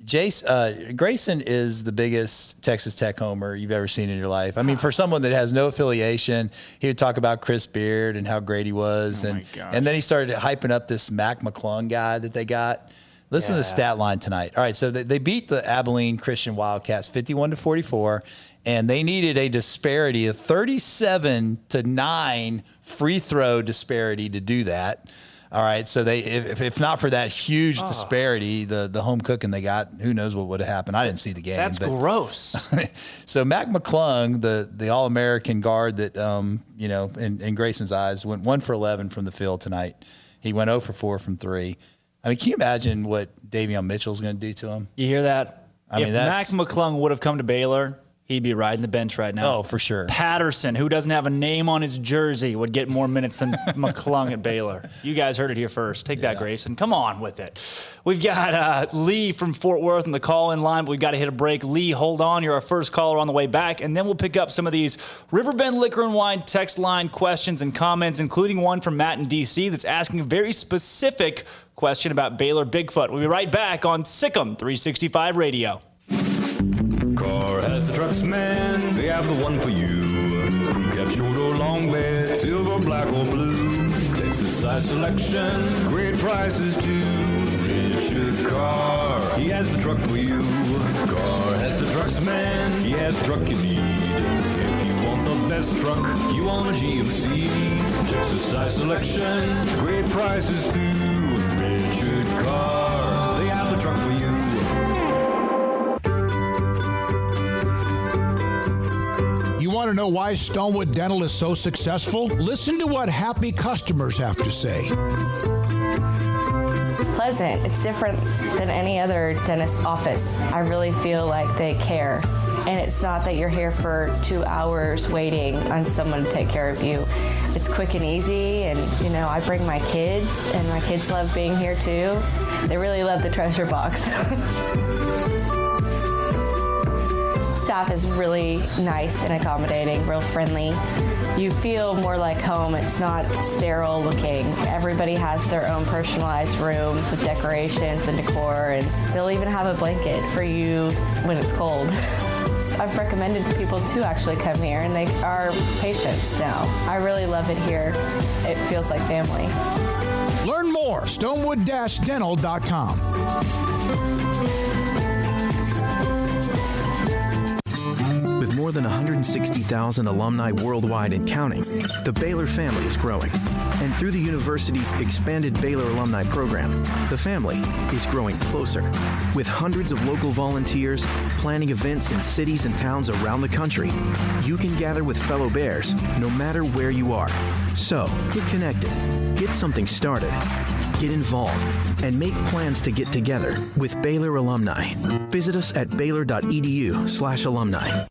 Grayson is the biggest Texas Tech homer you've ever seen in your life. I mean, for someone that has no affiliation, he would talk about Chris Beard and how great he was. And then he started hyping up this Mac McClung guy that they got. Listen to the stat line tonight. All right, so they beat the Abilene Christian Wildcats 51-44, and they needed a disparity of 37-9 free throw disparity to do that. All right, so they if not for that huge disparity, the home cooking they got, who knows what would have happened. I didn't see the game. That's gross. So Mac McClung, the All-American guard that, in Grayson's eyes, went 1 for 11 from the field tonight. He went 0 for 4 from 3. I mean, can you imagine what Davion Mitchell's going to do to him? You hear that? If Mac McClung would have come to Baylor, he'd be riding the bench right now. Oh, for sure. Patterson, who doesn't have a name on his jersey, would get more minutes than McClung at Baylor. You guys heard it here first. Take that, Grayson. Come on with it. We've got Lee from Fort Worth in the call-in line, but we've got to hit a break. Lee, hold on. You're our first caller on the way back, and then we'll pick up some of these Riverbend Liquor and Wine text line questions and comments, including one from Matt in D.C. that's asking a very specific question about Baylor Bigfoot. We'll be right back on Sikkim 365 Radio. Car has the trucks, man. They have the one for you. Crew cab, short or long bed, silver, black or blue. Texas size selection, great prices too. Richard Carr, he has the truck for you. Carr has the trucks, man. He has the truck you need. If you want the best truck, you want a GMC. Texas size selection, great prices too. Richard Carr, they have the truck for you. You want to know why Stonewood Dental is so successful? Listen to what happy customers have to say. Pleasant. It's different than any other dentist office. I really feel like they care. And it's not that you're here for 2 hours waiting on someone to take care of you. It's quick and easy, and I bring my kids, and my kids love being here too. They really love the treasure box. Staff is really nice and accommodating, real friendly. You feel more like home. It's not sterile looking. Everybody has their own personalized rooms with decorations and decor, and they'll even have a blanket for you when it's cold. I've recommended people to actually come here, and they are patients now. I really love it here. It feels like family. Learn more, stonewood-dental.com. With more than 160,000 alumni worldwide and counting, the Baylor family is growing. And through the university's expanded Baylor alumni program, the family is growing closer. With hundreds of local volunteers planning events in cities and towns around the country, you can gather with fellow Bears no matter where you are. So, get connected, get something started, get involved, and make plans to get together with Baylor alumni. Visit us at baylor.edu/alumni.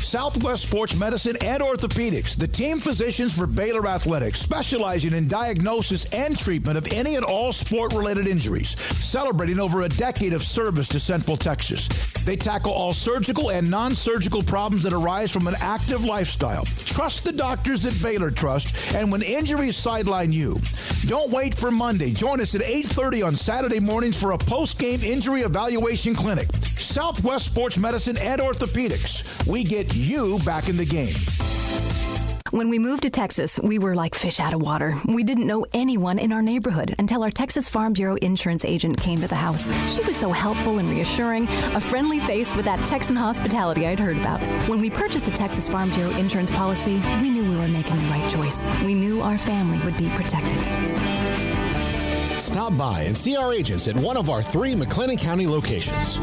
Southwest Sports Medicine and Orthopedics, the team physicians for Baylor Athletics, specializing in diagnosis and treatment of any and all sport-related injuries, celebrating over a decade of service to Central Texas. They tackle all surgical and non-surgical problems that arise from an active lifestyle. Trust the doctors that Baylor trust, and when injuries sideline you, don't wait for Monday. Join us at 8:30 on Saturday mornings for a post-game injury evaluation clinic. Southwest Sports Medicine and Orthopedics. We get you back in the game. When we moved to Texas, we were like fish out of water. We didn't know anyone in our neighborhood until our Texas Farm Bureau insurance agent came to the house. She was so helpful and reassuring, a friendly face with that Texan hospitality I'd heard about. When we purchased a Texas Farm Bureau insurance policy, we knew we were making the right choice. We knew our family would be protected. Stop by and see our agents at one of our 3 McLennan County locations.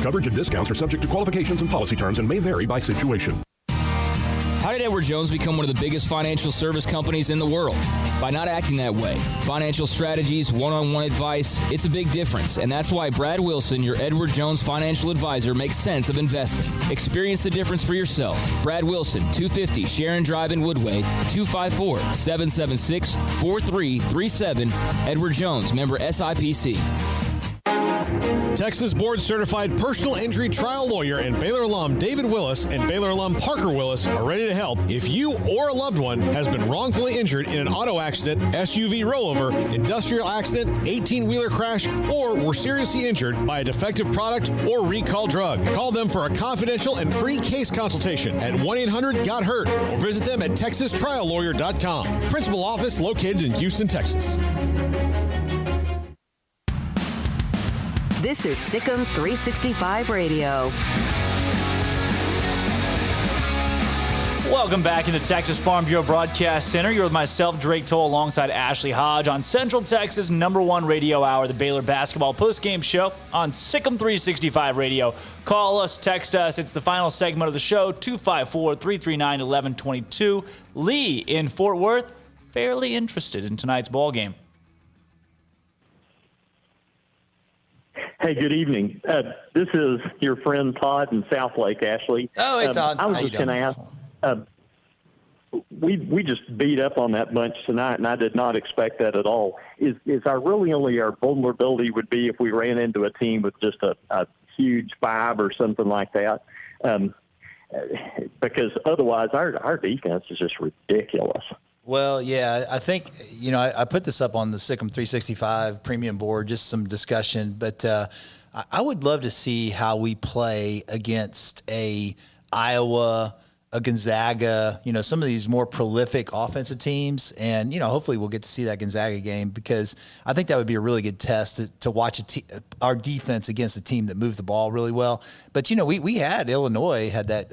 Coverage and discounts are subject to qualifications and policy terms and may vary by situation. How did Edward Jones become one of the biggest financial service companies in the world? by not acting that way. Financial strategies, one-on-one advice, it's a big difference. And that's why Brad Wilson, your Edward Jones financial advisor, makes sense of investing. Experience the difference for yourself. Brad Wilson, 250 Sharon Drive in Woodway, 254-776-4337. Edward Jones, member SIPC. Texas board-certified personal injury trial lawyer and Baylor alum David Willis and Baylor alum Parker Willis are ready to help if you or a loved one has been wrongfully injured in an auto accident, SUV rollover, industrial accident, 18-wheeler crash, or were seriously injured by a defective product or recall drug. Call them for a confidential and free case consultation at 1-800-GOT-HURT or visit them at texastriallawyer.com. Principal office located in Houston, Texas. This is Sikkim 365 Radio. Welcome back into Texas Farm Bureau Broadcast Center. You're with myself, Drake Toll, alongside Ashley Hodge on Central Texas' #1 radio hour, the Baylor Basketball Postgame Show on Sikkim 365 Radio. Call us, text us. It's the final segment of the show, 254-339-1122. Lee in Fort Worth, fairly interested in tonight's ball game. Hey, good evening. This is your friend Todd in Southlake, Ashley. Oh, hey, Todd. I was just going to ask, we just beat up on that bunch tonight, and I did not expect that at all. Is our vulnerability would be if we ran into a team with just a huge 5 or something like that? Because otherwise our defense is just ridiculous. Well, yeah, I think, I put this up on the Sikkim 365 premium board, just some discussion, but I would love to see how we play against a Iowa, a Gonzaga, some of these more prolific offensive teams. And, hopefully we'll get to see that Gonzaga game, because I think that would be a really good test to watch our defense against a team that moves the ball really well. But, we had Illinois had that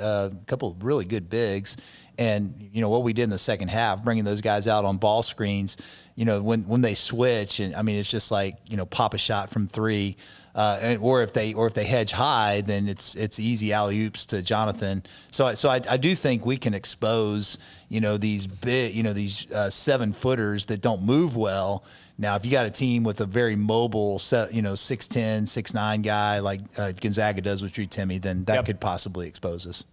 couple of really good bigs. And, what we did in the second half, bringing those guys out on ball screens, when they switch, and I mean, it's just like, pop a shot from 3, or if they hedge high, then it's easy alley-oops to Jonathan. So I do think we can expose, these big, these 7-footers that don't move well. Now, if you got a team with a very mobile, 6'10", 6'9" guy like Gonzaga does with Drew Timme, then that could possibly expose us.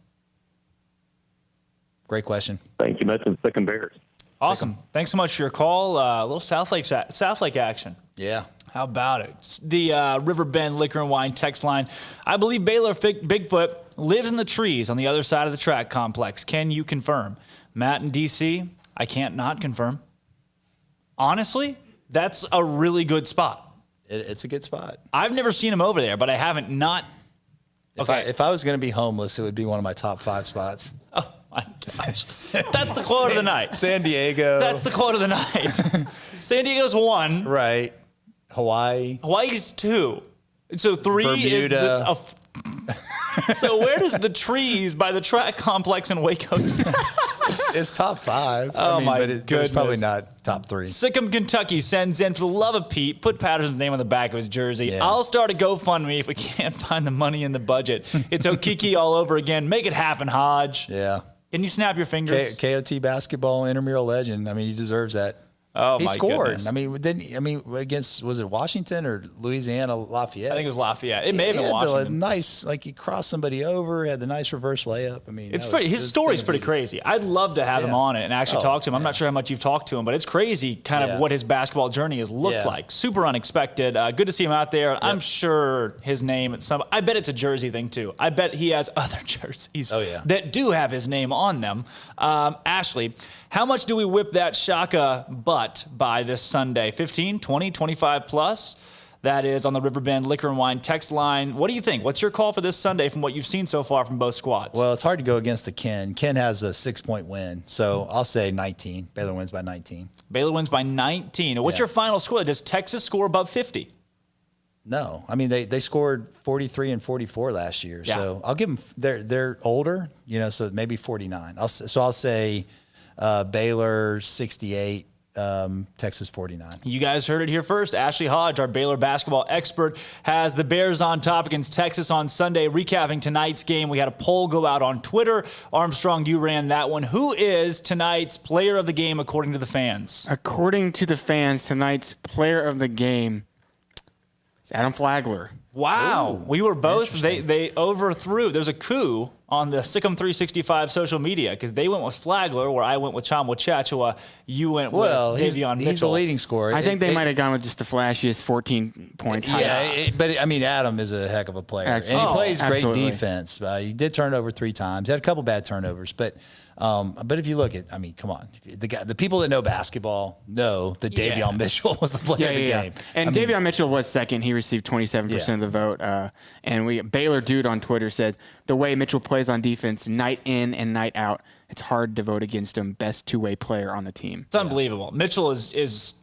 Great question. Thank you much, and Sikkim Bears. Awesome. Thanks so much for your call. A little Southlake action. Yeah. How about it? It's the Riverbend Liquor and Wine text line. I believe Baylor Bigfoot lives in the trees on the other side of the track complex. Can you confirm? Matt in D.C., I can't not confirm. Honestly, that's a really good spot. It's a good spot. I've never seen him over there, but I haven't not. Okay. If I was going to be homeless, it would be one of my top 5 spots. Oh, my gosh. That's the quote of the night. San Diego. That's the quote of the night. San Diego's 1. Right. Hawaii. Hawaii's 2. So 3 Bermuda. is so where does the trees by the track complex in Waco? It's top 5. Oh, my but goodness. It's probably not top 3. Sikkim, Kentucky sends in, for the love of Pete, put Patterson's name on the back of his jersey. Yeah. I'll start a GoFundMe if we can't find the money in the budget. It's Okiki all over again. Make it happen, Hodge. Yeah. Can you snap your fingers? KOT basketball intramural legend. I mean, he deserves that. Oh, he my scored. goodness. Against, was it Washington or Louisiana Lafayette? I think it was Lafayette. It may have been Washington. Nice, he crossed somebody over, had the nice reverse layup. I mean, his story's pretty crazy. I'd love to have him on it and actually talk to him. I'm not sure how much you've talked to him, but it's crazy kind of what his basketball journey has looked like. Super unexpected. Good to see him out there. Yep. I'm sure his name I bet it's a jersey thing too. I bet he has other jerseys that do have his name on them. Ashley, how much do we whip that Shaka butt by this Sunday? 15, 20, 25 plus? That is on the Riverbend Liquor and Wine text line. What do you think? What's your call for this Sunday from what you've seen so far from both squads? Well, it's hard to go against the Ken. Ken has a 6-point win, so I'll say 19. Baylor wins by 19. Baylor wins by 19. What's your final score? Does Texas score above 50? No. I mean, they scored 43 and 44 last year. Yeah. So I'll give them – they're older, so maybe 49. I'll say Baylor 68, Texas 49. You guys heard it here first. Ashley Hodge, our Baylor basketball expert, has the Bears on top against Texas on Sunday. Recapping tonight's game, we had a poll go out on Twitter. Armstrong, you ran that one. Who is tonight's player of the game according to the fans? According to the fans, tonight's player of the game is Adam Flagler. Wow. We were both, they overthrew. There's a coup on the Sikkim 365 social media because they went with Flagler, where I went with Chamba Chachua. You went with Davion Mitchell. He's the leading scorer. I think they might have gone with just the flashiest 14 points. Yeah, but I mean, Adam is a heck of a player. And he plays great defense. He did turn over 3 times. He had a couple bad turnovers, but if you look at, I mean, come on, the people that know basketball know that Davion Mitchell was the player of the game. And Davion Mitchell was second. He received 27% of the vote. And Baylor Dude on Twitter said the way Mitchell plays on defense, night in and night out, it's hard to vote against him. Best two-way player on the team. It's unbelievable. Mitchell is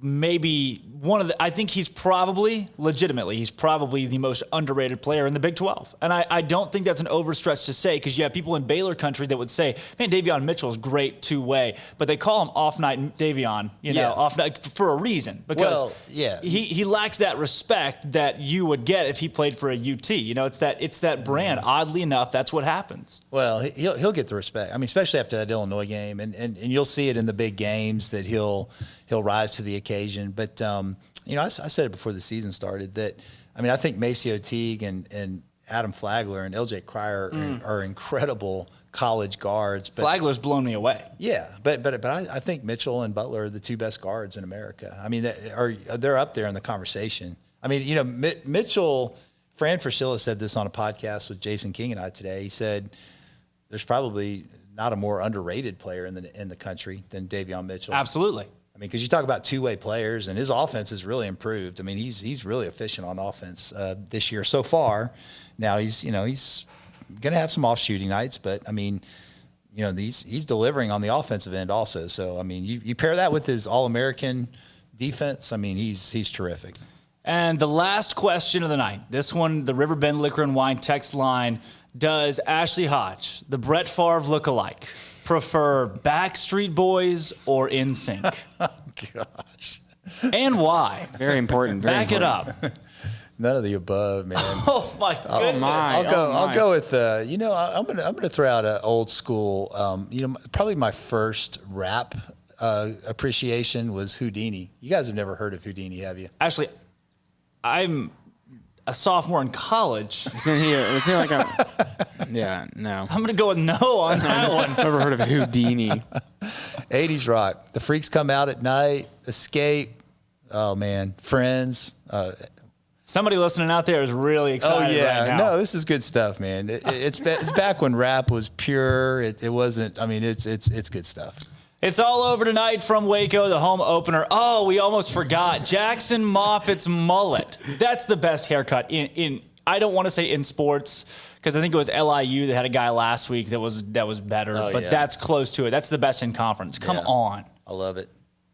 maybe one of the, I think he's probably the most underrated player in the Big 12. And I don't think that's an overstretch to say, because you have people in Baylor country that would say, man, Davion Mitchell is great two-way, but they call him off-night Davion, off-night for a reason, because he lacks that respect that you would get if he played for a UT. It's that brand. Oddly enough, that's what happens. Well, he'll get the respect. I mean, especially after that Illinois game, and you'll see it in the big games that he'll rise to the occasion. But I said it before the season started that, I mean, I think Maceo Teague and Adam Flagler and LJ Cryer are incredible college guards. But Flagler's blown me away. Yeah, but I think Mitchell and Butler are the 2 best guards in America. I mean, they're up there in the conversation. I mean, Mitchell, Fran Fraschilla said this on a podcast with Jason King and I today. He said there's probably not a more underrated player in the country than Davion Mitchell. Absolutely. I mean, because you talk about two-way players, and his offense has really improved. I mean, he's really efficient on offense this year so far. Now he's going to have some off-shooting nights, but I mean, he's delivering on the offensive end also. So I mean, you pair that with his All-American defense. I mean, he's terrific. And the last question of the night, this one, the Riverbend Liquor and Wine text line: does Ashley Hodge, the Brett Favre lookalike, prefer Backstreet Boys or NSYNC? Oh, gosh. And why? Very important. Back it up. None of the above, man. Oh my goodness. I'll go with I'm gonna throw out an old school. Probably my first rap appreciation was Houdini. You guys have never heard of Houdini, have you? Actually, I'm a sophomore in college. Isn't he like a? Yeah, no. I'm gonna go with no on that one. Never heard of Houdini. 80s rock. The Freaks Come Out at Night. Escape. Oh man, Friends. Somebody listening out there is really excited. Oh yeah, right now. No, this is good stuff, man. It's back when rap was pure. It wasn't. I mean, it's good stuff. It's all over tonight from Waco, the home opener. Oh, we almost forgot. Jackson Moffitt's mullet. That's the best haircut in I don't want to say in sports, because I think it was LIU that had a guy last week that was better, but that's close to it. That's the best in conference. Come on. I love it.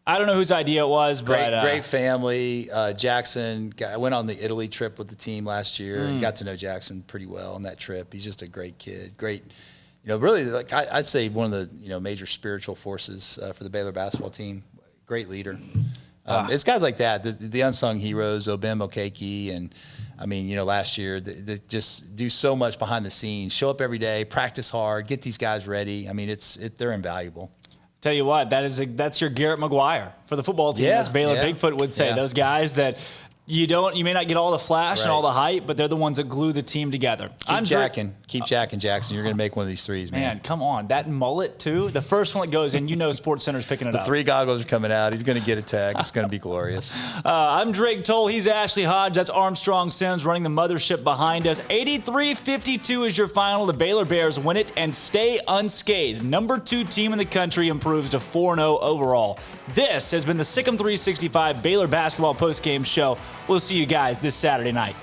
I don't know whose idea it was, but great family. Jackson went on the Italy trip with the team last year and got to know Jackson pretty well on that trip. He's just a great kid. Great. Really, like I'd say one of the major spiritual forces for the Baylor basketball team. Great leader. It's guys like that, the unsung heroes, Obem Okeke, and I mean, last year they just do so much behind the scenes. Show up every day, practice hard, get these guys ready. I mean, they're invaluable. Tell you what, that's your Garrett McGuire for the football team, as Baylor Bigfoot would say. Those guys that you may not get all the flash and all the hype, but they're the ones that glue the team together. Keep jacking, Jackson. You're going to make one of these threes, man. Man, come on. That mullet, too. The first one that goes in, Sports Center's picking it up. The 3 goggles are coming out. He's going to get a tag. It's going to be glorious. I'm Drake Toll. He's Ashley Hodge. That's Armstrong Sims running the mothership behind us. 83-52 is your final. The Baylor Bears win it and stay unscathed. Number 2 team in the country improves to 4-0 overall. This has been the Sikkim 365 Baylor basketball postgame show. We'll see you guys this Saturday night.